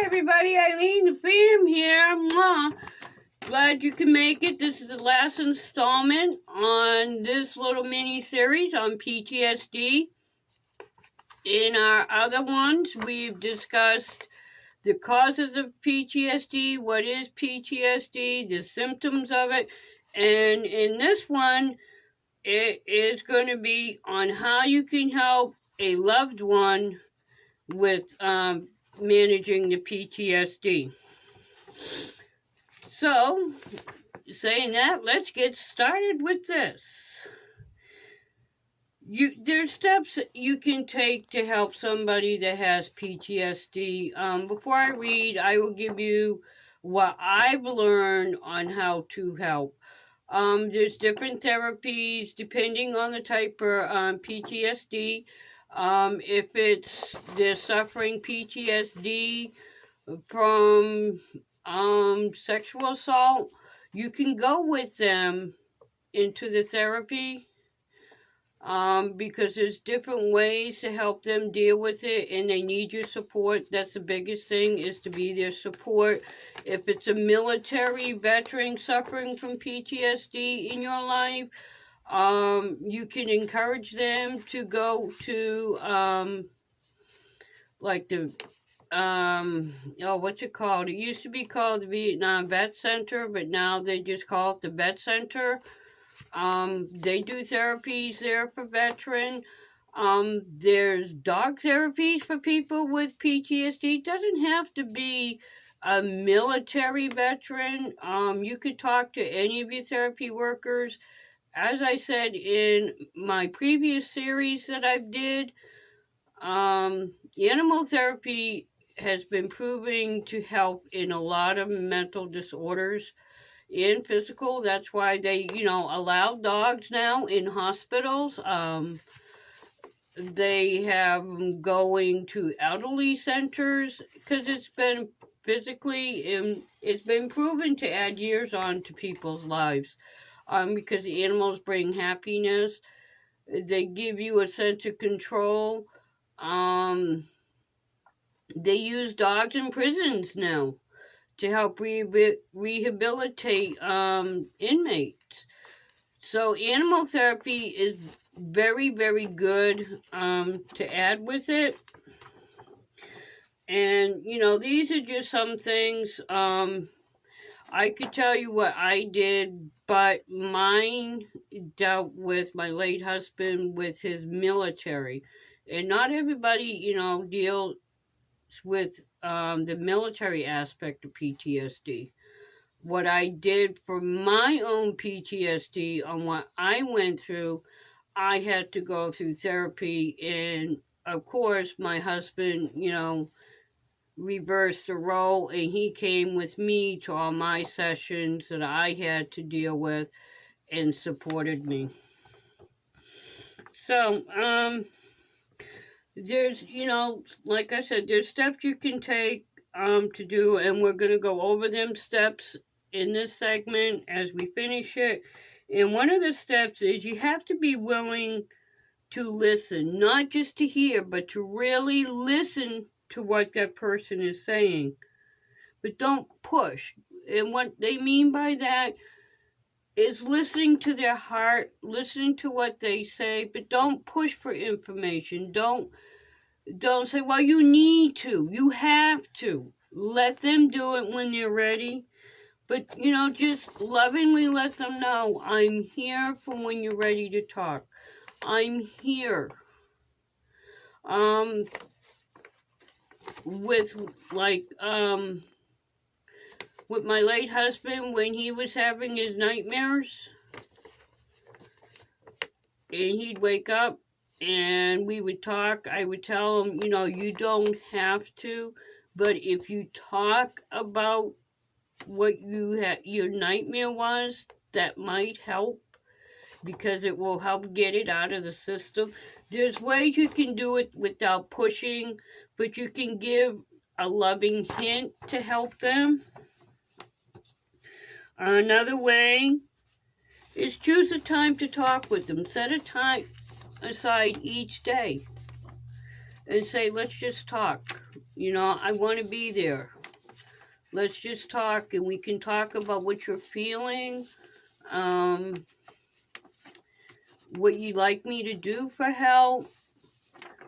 everybody, Eileen the Fam here. Mwah. Glad you can make it. This is the last installment on this little mini-series on PTSD. In our other ones, we've discussed the causes of PTSD, what is PTSD, the symptoms of it, and in this one, it is going to be on how you can help a loved one with managing the PTSD. So, saying that, let's get started with this. There's steps that you can take to help somebody that has PTSD. Before I read, I will give you what I've learned on how to help. There's different therapies depending on the type of PTSD. If they're suffering PTSD from sexual assault, you can go with them into the therapy because there's different ways to help them deal with it, and they need your support. That's the biggest thing, is to be their support. If it's a military veteran suffering from PTSD in your life, you can encourage them to go to like the what's it called? It used to be called the Vietnam Vet Center, but now they just call it the Vet Center. They do therapies there for veteran. There's dog therapies for people with PTSD. It doesn't have to be a military veteran. You could talk to any of your therapy workers. As I said in my previous series that I did, animal therapy has been proving to help in a lot of mental disorders and physical. That's why they, allow dogs now in hospitals. They have them going to elderly centers because it's been it's been proven to add years on to people's lives. Because the animals bring happiness. They give you a sense of control. They use dogs in prisons now to help rehabilitate inmates. So animal therapy is very, very good to add with it. And, these are just some things. I could tell you what I did, but mine dealt with my late husband with his military. And not everybody, deals with the military aspect of PTSD. What I did for my own PTSD on what I went through, I had to go through therapy. And, of course, my husband, reversed the role, and he came with me to all my sessions that I had to deal with and supported me. So, there's, like I said, there's steps you can take to do, and we're going to go over them steps in this segment as we finish it. And one of the steps is you have to be willing to listen, not just to hear, but to really listen to what that person is saying. But don't push. And what they mean by that is listening to their heart, listening to what they say, but don't push for information. Don't say, well, you need to. You have to. Let them do it when they're ready. But, just lovingly let them know, I'm here for when you're ready to talk. I'm here. With my late husband, when he was having his nightmares, and he'd wake up and we would talk, I would tell him, you don't have to, but if you talk about what your nightmare was, that might help, because it will help get it out of the system. There's ways you can do it without pushing, but you can give a loving hint to help them. Another way is choose a time to talk with them. Set a time aside each day and say, let's just talk. You know, I want to be there. Let's just talk, and we can talk about what you're feeling, what you'd like me to do for help.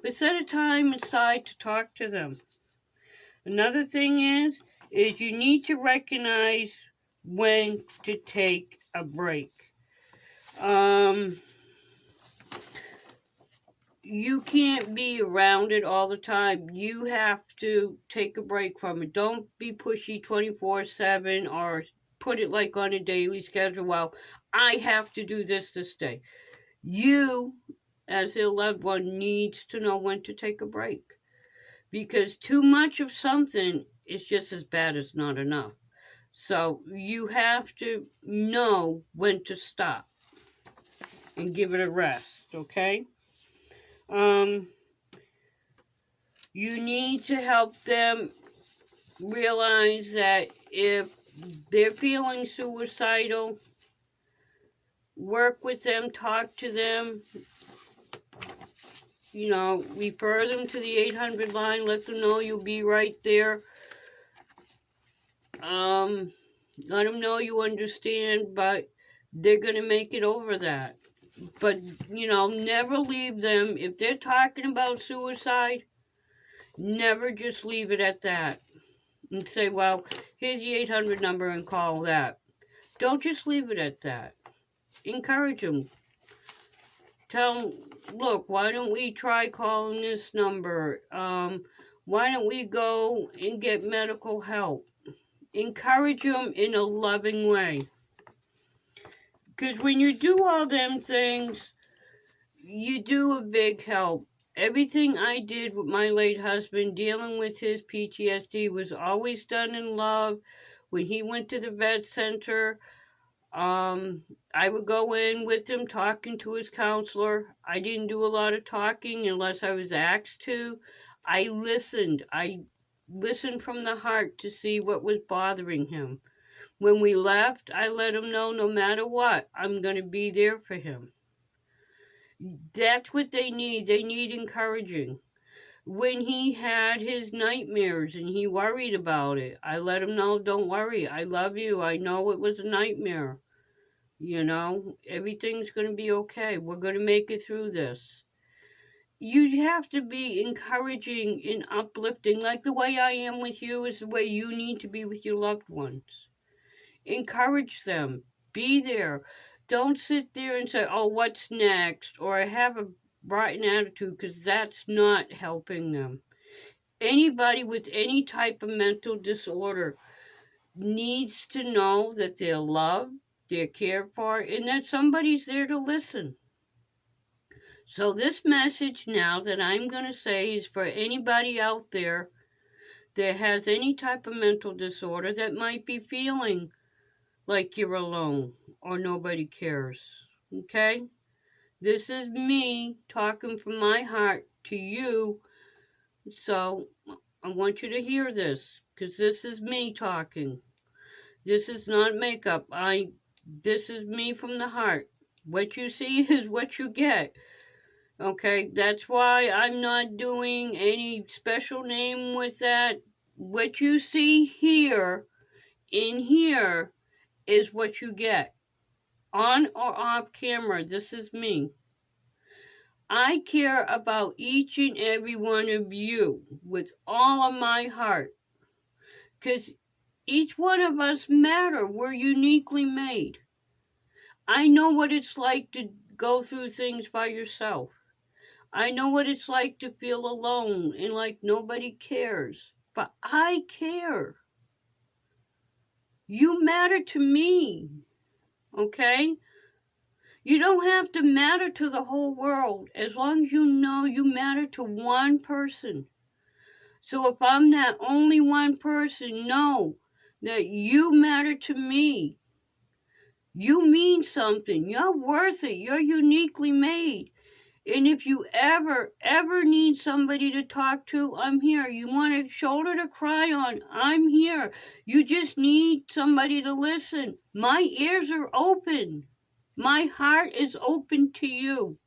But set a time aside to talk to them. Another thing is you need to recognize when to take a break. You can't be around it all the time. You have to take a break from it. Don't be pushy 24/7 or put it like on a daily schedule. Well, I have to do this day. You, as a loved one, needs to know when to take a break. Because too much of something is just as bad as not enough. So you have to know when to stop and give it a rest, okay? You need to help them realize that if they're feeling suicidal, work with them, talk to them, you know, refer them to the 800 line, let them know you'll be right there. Let them know you understand, but they're going to make it over that. But, you know, never leave them. If they're talking about suicide, never just leave it at that and say, well, here's the 800 number and call that. Don't just leave it at that. Encourage them. Tell them, look, why don't we try calling this number? Why don't we go and get medical help? Encourage them in a loving way. Because when you do all them things, you do a big help. Everything I did with my late husband, dealing with his PTSD, was always done in love. When he went to the vet center, I would go in with him talking to his counselor. I didn't do a lot of talking unless I was asked to. I listened. I listened from the heart to see what was bothering him. When we left, I let him know no matter what, I'm going to be there for him. That's what they need. They need encouraging. When he had his nightmares and he worried about it, I let him know, don't worry, I love you. I know it was a nightmare. You know, everything's going to be okay. We're going to make it through this. You have to be encouraging and uplifting, like the way I am with you is the way you need to be with your loved ones. Encourage them. Be there. Don't sit there and say, oh, what's next? Or have a rotten attitude, because that's not helping them. Anybody with any type of mental disorder needs to know that they're loved, they're cared for, and that somebody's there to listen. So this message now that I'm going to say is for anybody out there that has any type of mental disorder that might be feeling like you're alone or nobody cares, okay? This is me talking from my heart to you, so I want you to hear this, because this is me talking. This is not makeup. This is me from the heart. What you see is what you get, okay? That's why I'm not doing any special name with that. What you see here, in here, is what you get. On or off camera, this is me. I care about each and every one of you with all of my heart. Because each one of us matter. We're uniquely made. I know what it's like to go through things by yourself. I know what it's like to feel alone and like nobody cares. But I care. You matter to me. Okay? You don't have to matter to the whole world as long as you know you matter to one person. So if I'm that only one person, know that you matter to me. You mean something. You're worth it. You're uniquely made. And if you ever need somebody to talk to, I'm here. You want a shoulder to cry on, I'm here. You just need somebody to listen. My ears are open. My heart is open to you.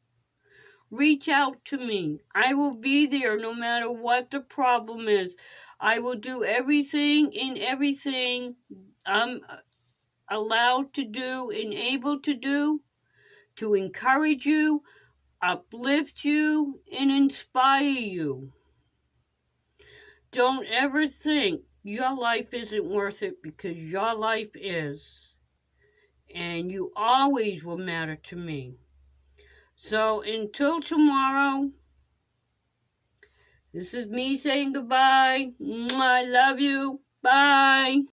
reach out to me. I will be there no matter what the problem is. I will do everything I'm allowed to do and able to do to encourage you, uplift you, and inspire you. Don't ever think your life isn't worth it, because your life is. And you always will matter to me. So until tomorrow, this is me saying goodbye. I love you. Bye.